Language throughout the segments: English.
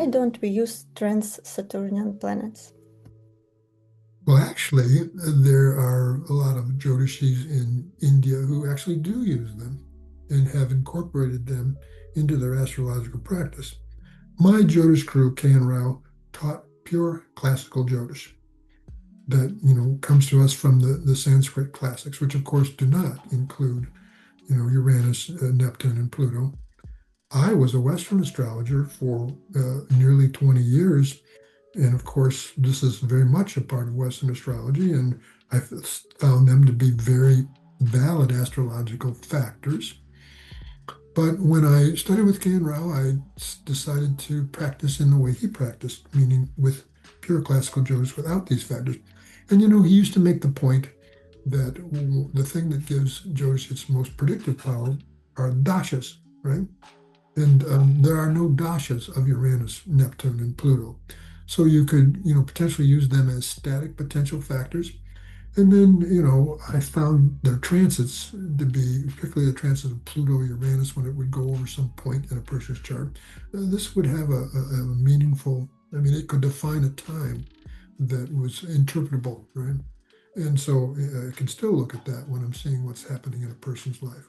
why don't we use trans-Saturnian planets? Well, actually, there are a lot of Jyotishis in India who actually do use them and have incorporated them into their astrological practice. My Jyotish guru, K.N. Rao, taught pure classical Jyotish that, comes to us from the Sanskrit classics, which of course do not include, Uranus, Neptune, and Pluto. I was a Western astrologer for nearly 20 years. And of course, this is very much a part of Western astrology, and I found them to be very valid astrological factors. But when I studied with K.N. Rao, I decided to practice in the way he practiced, meaning with pure classical Jyotish without these factors. And he used to make the point that the thing that gives Jyotish its most predictive power are dashas, right? And there are no dashas of Uranus, Neptune, and Pluto. So you could, potentially use them as static potential factors. And then, I found their transits to be, particularly the transit of Pluto, Uranus, when it would go over some point in a person's chart. This would have a meaningful, it could define a time that was interpretable, right? And so I can still look at that when I'm seeing what's happening in a person's life.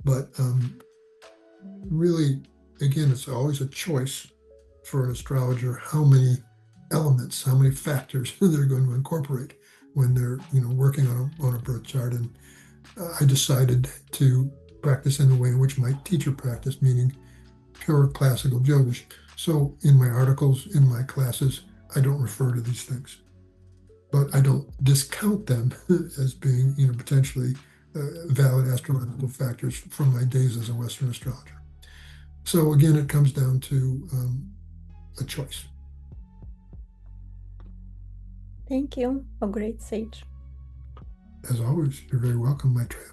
But really, again, it's always a choice for an astrologer how many elements, how many factors they're going to incorporate when they're working on a birth chart. And I decided to practice in the way in which my teacher practiced, meaning pure classical Jyotish. So in my articles, in my classes, I don't refer to these things, but I don't discount them as being potentially valid astrological factors from my days as a Western astrologer. So again, it comes down to a choice. Thank you, a great sage. As always, you're very welcome, Maitreya.